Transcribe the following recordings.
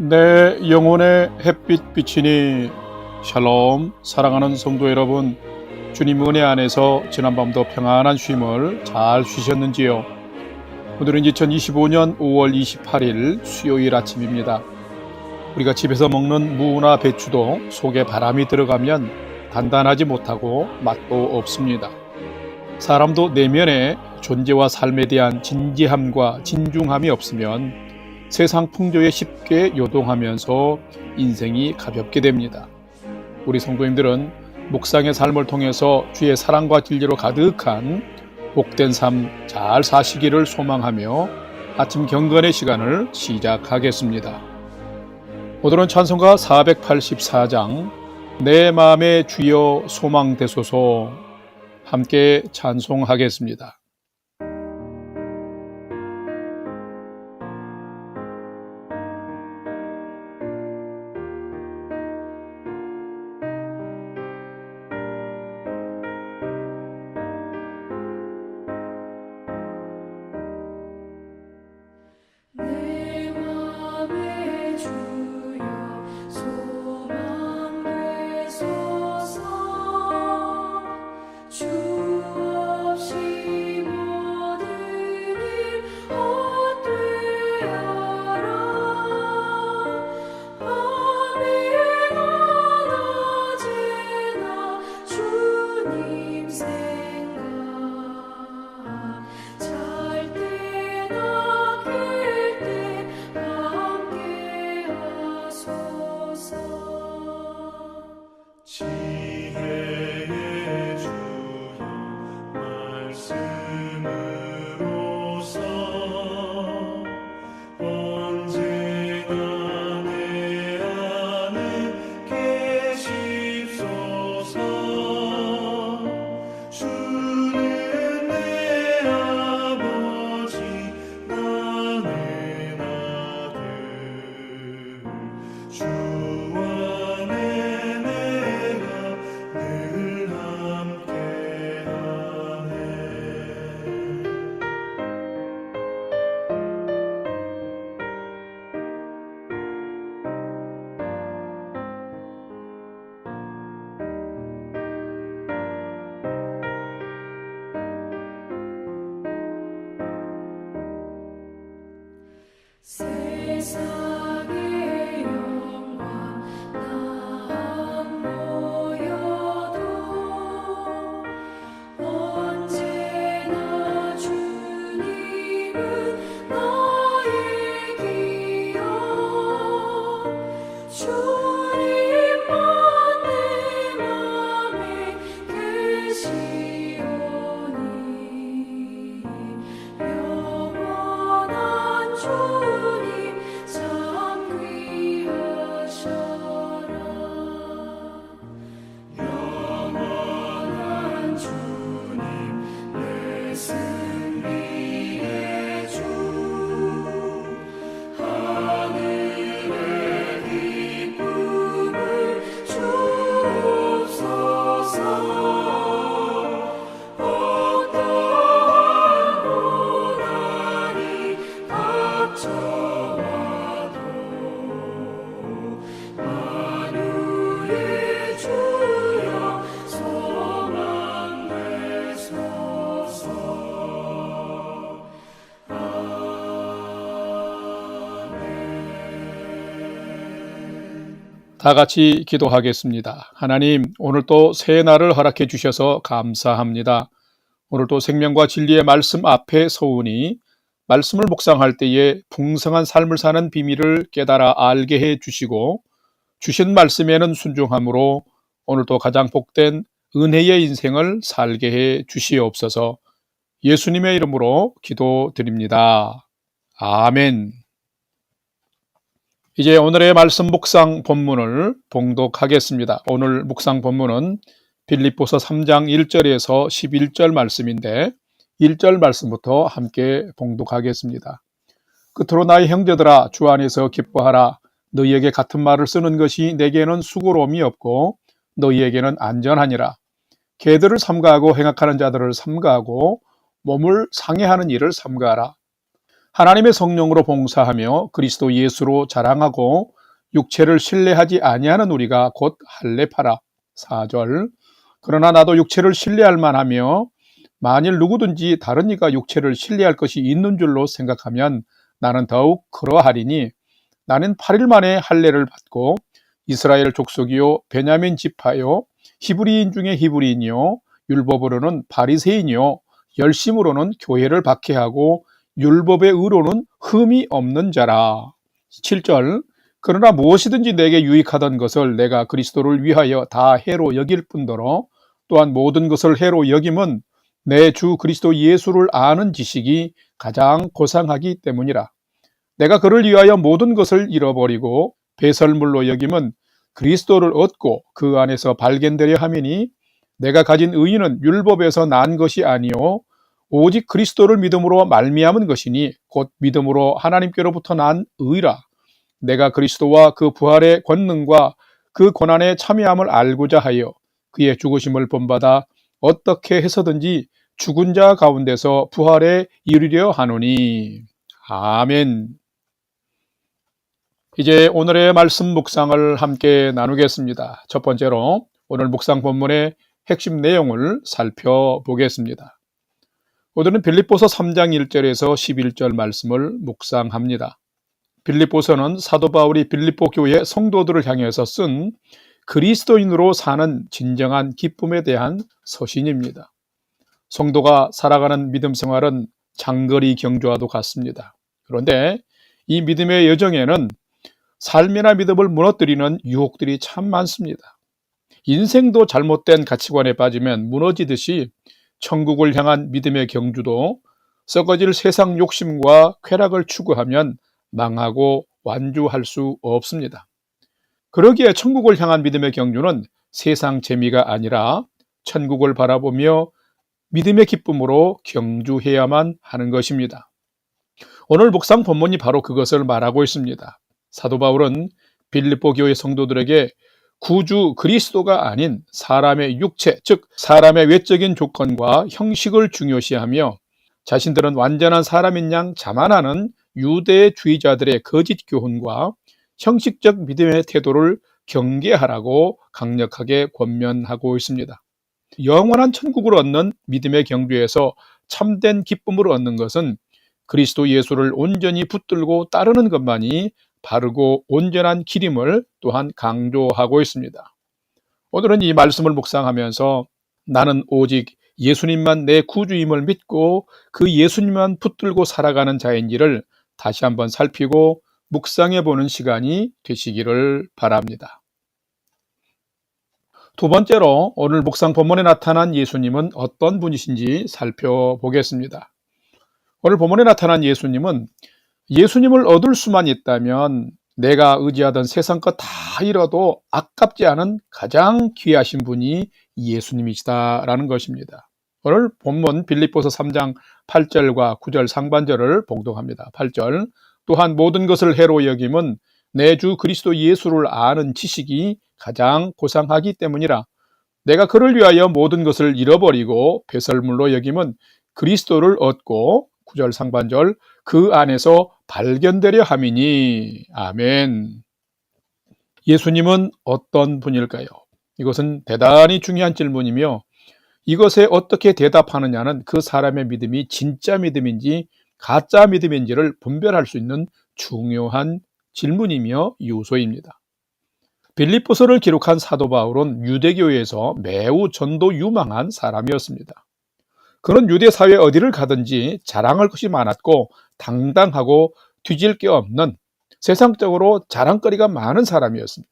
내 영혼의 햇빛 비치니 샬롬. 사랑하는 성도 여러분, 주님 은혜 안에서 지난밤도 평안한 쉼을 잘 쉬셨는지요? 오늘은 2025년 5월 28일 수요일 아침입니다. 우리가 집에서 먹는 무나 배추도 속에 바람이 들어가면 단단하지 못하고 맛도 없습니다. 사람도 내면에 존재와 삶에 대한 진지함과 진중함이 없으면 세상 풍조에 쉽게 요동하면서 인생이 가볍게 됩니다. 우리 성도님들은 묵상의 삶을 통해서 주의 사랑과 진리로 가득한 복된 삶 잘 사시기를 소망하며 아침 경건의 시간을 시작하겠습니다. 오늘은 찬송가 484장 내 마음의 주여 소망되소서 함께 찬송하겠습니다. 세상의 영광 나 모여도 언제나 주님은 나의 기여 주님만 내 맘에 계시오니 영원한 주님 참 귀하셔라. 영원한 주님 내 승리의 주 하늘의 기쁨을 주옵소서. 어떠한 고난이 닥쳐와도 만유의 주여 소망되소서. 다 같이 기도하겠습니다. 하나님, 오늘 또 새 날을 허락해 주셔서 감사합니다. 오늘 또 생명과 진리의 말씀 앞에 서우니 말씀을 묵상할 때에 풍성한 삶을 사는 비밀을 깨달아 알게 해 주시고 주신 말씀에는 순종함으로 오늘도 가장 복된 은혜의 인생을 살게 해 주시옵소서. 예수님의 이름으로 기도드립니다. 아멘. 이제 오늘의 말씀 묵상 본문을 봉독하겠습니다. 오늘 묵상 본문은 빌립보서 3장 1절에서 11절 말씀인데 1절 말씀부터 함께 봉독하겠습니다. 끝으로 나의 형제들아 주 안에서 기뻐하라. 너희에게 같은 말을 쓰는 것이 내게는 수고로움이 없고 너희에게는 안전하니라. 개들을 삼가하고 행악하는 자들을 삼가하고 몸을 상해하는 일을 삼가하라. 하나님의 성령으로 봉사하며 그리스도 예수로 자랑하고 육체를 신뢰하지 아니하는 우리가 곧 할례파라. 4절. 그러나 나도 육체를 신뢰할 만하며 만일 누구든지 다른 이가 육체를 신뢰할 것이 있는 줄로 생각하면 나는 더욱 그러하리니 나는 8일 만에 할례를 받고 이스라엘 족속이요 베냐민 지파요 히브리인 중에 히브리인이요 율법으로는 바리새인이요 열심으로는 교회를 박해하고 율법의 의로는 흠이 없는 자라. 7절. 그러나 무엇이든지 내게 유익하던 것을 내가 그리스도를 위하여 다 해로 여길 뿐더러 또한 모든 것을 해로 여김은 내 주 그리스도 예수를 아는 지식이 가장 고상하기 때문이라. 내가 그를 위하여 모든 것을 잃어버리고 배설물로 여김은 그리스도를 얻고 그 안에서 발견되려 함이니 내가 가진 의의는 율법에서 난 것이 아니요 오직 그리스도를 믿음으로 말미암은 것이니 곧 믿음으로 하나님께로부터 난 의라. 내가 그리스도와 그 부활의 권능과 그 고난에 참여함을 알고자 하여 그의 죽으심을 본받아 어떻게 해서든지 죽은 자 가운데서 부활에 이르려 하노니. 아멘. 이제 오늘의 말씀 묵상을 함께 나누겠습니다. 첫 번째로 오늘 묵상 본문의 핵심 내용을 살펴보겠습니다. 오늘은 빌립보서 3장 1절에서 11절 말씀을 묵상합니다. 빌립보서는 사도 바울이 빌립보 교회 성도들을 향해서 쓴 그리스도인으로 사는 진정한 기쁨에 대한 서신입니다. 성도가 살아가는 믿음 생활은 장거리 경주와도 같습니다. 그런데 이 믿음의 여정에는 삶이나 믿음을 무너뜨리는 유혹들이 참 많습니다. 인생도 잘못된 가치관에 빠지면 무너지듯이 천국을 향한 믿음의 경주도 썩어질 세상 욕심과 쾌락을 추구하면 망하고 완주할 수 없습니다. 그러기에 천국을 향한 믿음의 경주는 세상 재미가 아니라 천국을 바라보며 믿음의 기쁨으로 경주해야만 하는 것입니다. 오늘 묵상 본문이 바로 그것을 말하고 있습니다. 사도 바울은 빌립보 교회 성도들에게 구주 그리스도가 아닌 사람의 육체, 즉 사람의 외적인 조건과 형식을 중요시하며 자신들은 완전한 사람인 양 자만하는 유대주의자들의 거짓 교훈과 형식적 믿음의 태도를 경계하라고 강력하게 권면하고 있습니다. 영원한 천국을 얻는 믿음의 경주에서 참된 기쁨을 얻는 것은 그리스도 예수를 온전히 붙들고 따르는 것만이 바르고 온전한 길임을 또한 강조하고 있습니다. 오늘은 이 말씀을 묵상하면서 나는 오직 예수님만 내 구주임을 믿고 그 예수님만 붙들고 살아가는 자인지를 다시 한번 살피고 묵상해 보는 시간이 되시기를 바랍니다. 두 번째로 오늘 묵상 본문에 나타난 예수님은 어떤 분이신지 살펴보겠습니다. 오늘 본문에 나타난 예수님은 예수님을 얻을 수만 있다면 내가 의지하던 세상 것 다 잃어도 아깝지 않은 가장 귀하신 분이 예수님이시다라는 것입니다. 오늘 본문 빌립보서 3장 8절과 9절 상반절을 봉독합니다. 8절. 또한 모든 것을 해로 여김은 내 주 그리스도 예수를 아는 지식이 가장 고상하기 때문이라. 내가 그를 위하여 모든 것을 잃어버리고 배설물로 여김은 그리스도를 얻고 9절 상반절 그 안에서 발견되려 함이니. 아멘. 예수님은 어떤 분일까요? 이것은 대단히 중요한 질문이며 이것에 어떻게 대답하느냐는 그 사람의 믿음이 진짜 믿음인지 가짜 믿음인지를 분별할 수 있는 중요한 질문이며 요소입니다. 빌립보서를 기록한 사도 바울은 유대교에서 매우 전도 유망한 사람이었습니다. 그는 유대 사회 어디를 가든지 자랑할 것이 많았고 당당하고 뒤질 게 없는 세상적으로 자랑거리가 많은 사람이었습니다.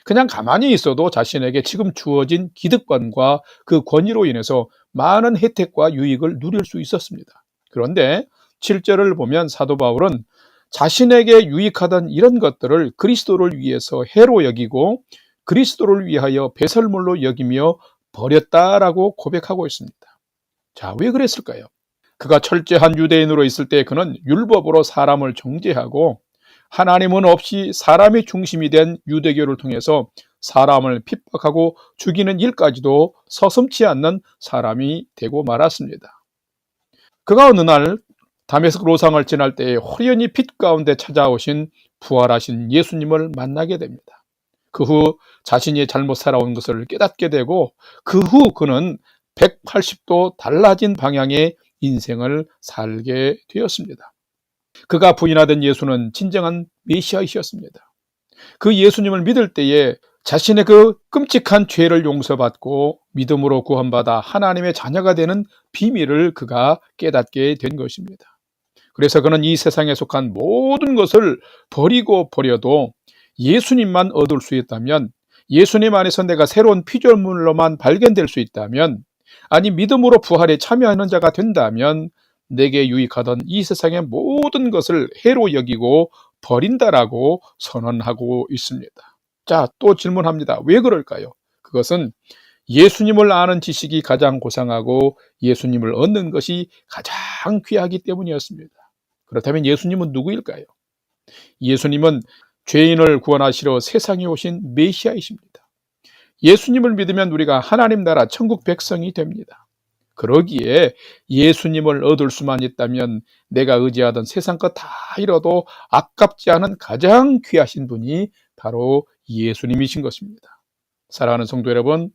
그냥 가만히 있어도 자신에게 지금 주어진 기득권과 그 권위로 인해서 많은 혜택과 유익을 누릴 수 있었습니다. 그런데 7절을 보면 사도 바울은 자신에게 유익하던 이런 것들을 그리스도를 위해서 해로 여기고 그리스도를 위하여 배설물로 여기며 버렸다라고 고백하고 있습니다. 자, 왜 그랬을까요? 그가 철저한 유대인으로 있을 때 그는 율법으로 사람을 정죄하고 하나님은 없이 사람이 중심이 된 유대교를 통해서 사람을 핍박하고 죽이는 일까지도 서슴지 않는 사람이 되고 말았습니다. 그가 어느 날 다메섹 로상을 지날 때에 호련히 빛 가운데 찾아오신 부활하신 예수님을 만나게 됩니다. 그 후 자신이 잘못 살아온 것을 깨닫게 되고 그 후 그는 180도 달라진 방향의 인생을 살게 되었습니다. 그가 부인하던 예수는 진정한 메시아이셨습니다. 그 예수님을 믿을 때에 자신의 그 끔찍한 죄를 용서받고 믿음으로 구원받아 하나님의 자녀가 되는 비밀을 그가 깨닫게 된 것입니다. 그래서 그는 이 세상에 속한 모든 것을 버려도 예수님만 얻을 수 있다면, 예수님 안에서 내가 새로운 피조물로만 발견될 수 있다면, 아니 믿음으로 부활에 참여하는 자가 된다면 내게 유익하던 이 세상의 모든 것을 해로 여기고 버린다라고 선언하고 있습니다. 자, 또 질문합니다. 왜 그럴까요? 그것은 예수님을 아는 지식이 가장 고상하고 예수님을 얻는 것이 가장 귀하기 때문이었습니다. 그렇다면 예수님은 누구일까요? 예수님은 죄인을 구원하시러 세상에 오신 메시아이십니다. 예수님을 믿으면 우리가 하나님 나라 천국 백성이 됩니다. 그러기에 예수님을 얻을 수만 있다면 내가 의지하던 세상 것 다 잃어도 아깝지 않은 가장 귀하신 분이 바로 예수님이신 것입니다. 사랑하는 성도 여러분,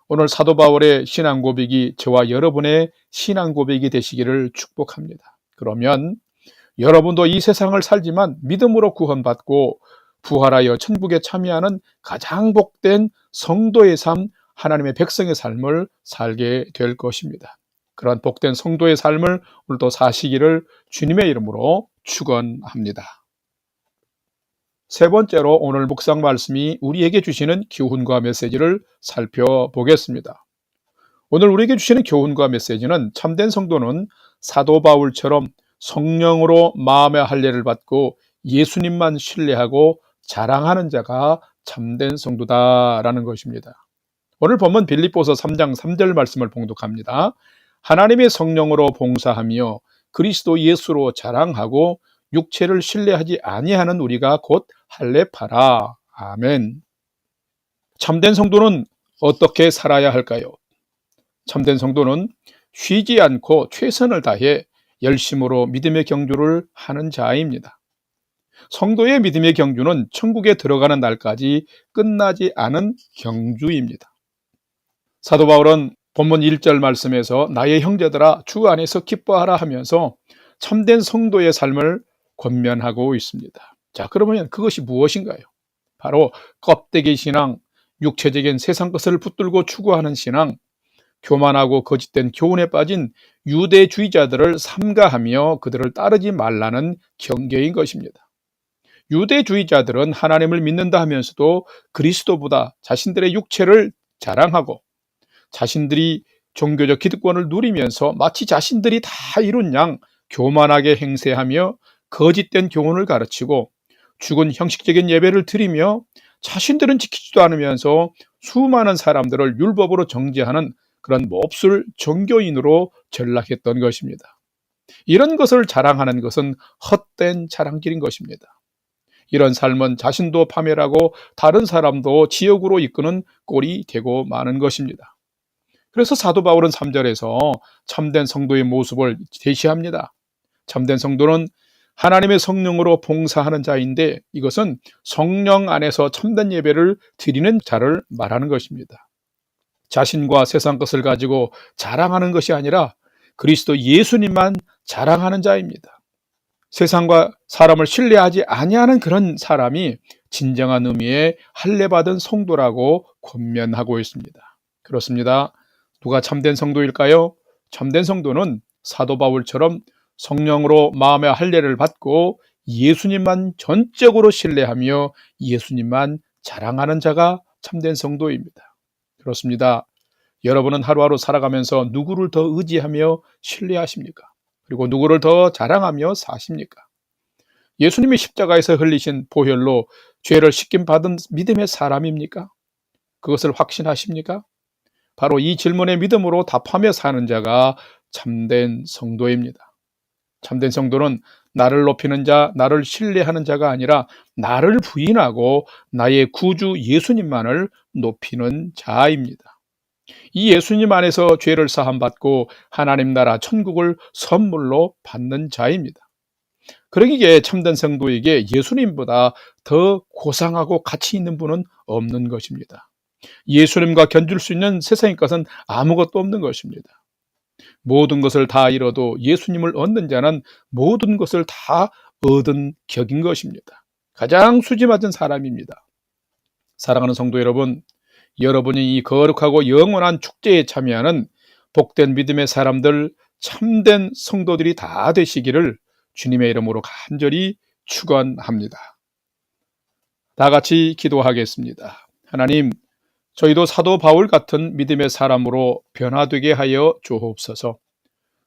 오늘 사도 바울의 신앙 고백이 저와 여러분의 신앙 고백이 되시기를 축복합니다. 그러면 여러분도 이 세상을 살지만 믿음으로 구원받고 부활하여 천국에 참여하는 가장 복된 성도의 삶, 하나님의 백성의 삶을 살게 될 것입니다. 그러한 복된 성도의 삶을 오늘도 사시기를 주님의 이름으로 축원합니다. 세 번째로 오늘 묵상 말씀이 우리에게 주시는 교훈과 메시지를 살펴보겠습니다. 오늘 우리에게 주시는 교훈과 메시지는 참된 성도는 사도 바울처럼 성령으로 마음의 할례를 받고 예수님만 신뢰하고 자랑하는 자가 참된 성도다라는 것입니다. 오늘 본문 빌립보서 3장 3절 말씀을 봉독합니다. 하나님의 성령으로 봉사하며 그리스도 예수로 자랑하고 육체를 신뢰하지 아니하는 우리가 곧 할례파라. 아멘. 참된 성도는 어떻게 살아야 할까요? 참된 성도는 쉬지 않고 최선을 다해 열심으로 믿음의 경주를 하는 자입니다. 성도의 믿음의 경주는 천국에 들어가는 날까지 끝나지 않은 경주입니다. 사도 바울은 본문 1절 말씀에서 나의 형제들아 주 안에서 기뻐하라 하면서 참된 성도의 삶을 권면하고 있습니다. 자, 그러면 그것이 무엇인가요? 바로 껍데기 신앙, 육체적인 세상 것을 붙들고 추구하는 신앙, 교만하고 거짓된 교훈에 빠진 유대주의자들을 삼가하며 그들을 따르지 말라는 경계인 것입니다. 유대주의자들은 하나님을 믿는다 하면서도 그리스도보다 자신들의 육체를 자랑하고 자신들이 종교적 기득권을 누리면서 마치 자신들이 다 이룬 양 교만하게 행세하며 거짓된 교훈을 가르치고 죽은 형식적인 예배를 드리며 자신들은 지키지도 않으면서 수많은 사람들을 율법으로 정죄하는 그런 몹쓸 종교인으로 전락했던 것입니다. 이런 것을 자랑하는 것은 헛된 자랑질인 것입니다. 이런 삶은 자신도 파멸하고 다른 사람도 지옥으로 이끄는 꼴이 되고 마는 것입니다. 그래서 사도 바울은 3절에서 참된 성도의 모습을 제시합니다. 참된 성도는 하나님의 성령으로 봉사하는 자인데 이것은 성령 안에서 참된 예배를 드리는 자를 말하는 것입니다. 자신과 세상 것을 가지고 자랑하는 것이 아니라 그리스도 예수님만 자랑하는 자입니다. 세상과 사람을 신뢰하지 아니하는 그런 사람이 진정한 의미의 할례받은 성도라고 권면하고 있습니다. 그렇습니다. 누가 참된 성도일까요? 참된 성도는 사도 바울처럼 성령으로 마음의 할례를 받고 예수님만 전적으로 신뢰하며 예수님만 자랑하는 자가 참된 성도입니다. 그렇습니다. 여러분은 하루하루 살아가면서 누구를 더 의지하며 신뢰하십니까? 그리고 누구를 더 자랑하며 사십니까? 예수님이 십자가에서 흘리신 보혈로 죄를 씻김 받은 믿음의 사람입니까? 그것을 확신하십니까? 바로 이 질문에 믿음으로 답하며 사는 자가 참된 성도입니다. 참된 성도는 나를 높이는 자, 나를 신뢰하는 자가 아니라 나를 부인하고 나의 구주 예수님만을 높이는 자입니다. 이 예수님 안에서 죄를 사함받고 하나님 나라 천국을 선물로 받는 자입니다. 그러기에 참된 성도에게 예수님보다 더 고상하고 가치 있는 분은 없는 것입니다. 예수님과 견줄 수 있는 세상의 것은 아무것도 없는 것입니다. 모든 것을 다 잃어도 예수님을 얻는 자는 모든 것을 다 얻은 격인 것입니다. 가장 수지 맞은 사람입니다. 사랑하는 성도 여러분, 여러분이 이 거룩하고 영원한 축제에 참여하는 복된 믿음의 사람들, 참된 성도들이 다 되시기를 주님의 이름으로 간절히 축원합니다. 다 같이 기도하겠습니다. 하나님, 저희도 사도 바울 같은 믿음의 사람으로 변화되게 하여 주옵소서.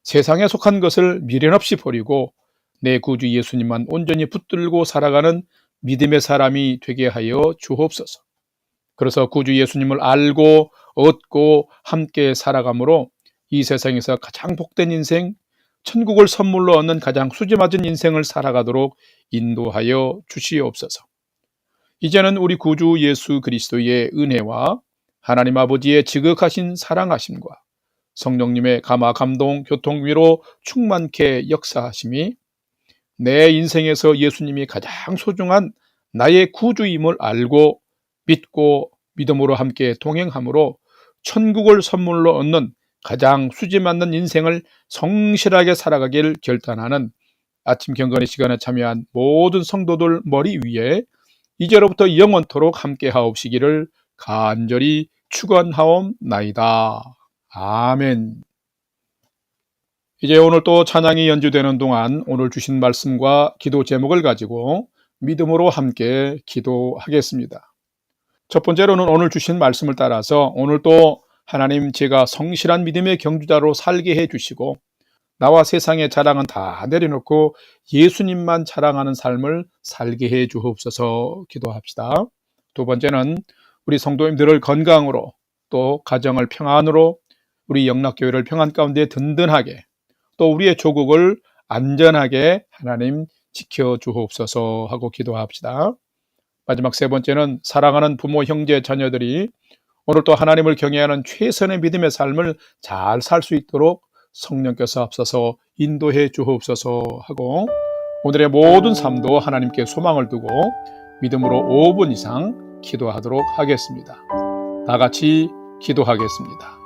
세상에 속한 것을 미련 없이 버리고 내 구주 예수님만 온전히 붙들고 살아가는 믿음의 사람이 되게 하여 주옵소서. 그래서 구주 예수님을 알고 얻고 함께 살아감으로 이 세상에서 가장 복된 인생, 천국을 선물로 얻는 가장 수지맞은 인생을 살아가도록 인도하여 주시옵소서. 이제는 우리 구주 예수 그리스도의 은혜와 하나님 아버지의 지극하신 사랑하심과 성령님의 감화 감동 교통 위로 충만케 역사하심이 내 인생에서 예수님이 가장 소중한 나의 구주임을 알고 믿고 믿음으로 함께 동행함으로 천국을 선물로 얻는 가장 수지 맞는 인생을 성실하게 살아가길 결단하는 아침 경건의 시간에 참여한 모든 성도들 머리 위에 이제로부터 영원토록 함께 하옵시기를 간절히 축원하옵나이다. 아멘. 이제 오늘 또 찬양이 연주되는 동안 오늘 주신 말씀과 기도 제목을 가지고 믿음으로 함께 기도하겠습니다. 첫 번째로는 오늘 주신 말씀을 따라서 오늘 또 하나님, 제가 성실한 믿음의 경주자로 살게 해주시고 나와 세상의 자랑은 다 내려놓고 예수님만 자랑하는 삶을 살게 해 주옵소서 기도합시다. 두 번째는 우리 성도님들을 건강으로, 또 가정을 평안으로, 우리 영락교회를 평안 가운데 든든하게, 또 우리의 조국을 안전하게 하나님 지켜 주옵소서 하고 기도합시다. 마지막 세 번째는 사랑하는 부모, 형제, 자녀들이 오늘 또 하나님을 경외하는 최선의 믿음의 삶을 잘 살 수 있도록 성령께서 앞서서 인도해 주옵소서 하고 오늘의 모든 삶도 하나님께 소망을 두고 믿음으로 5분 이상 기도하도록 하겠습니다. 다 같이 기도하겠습니다.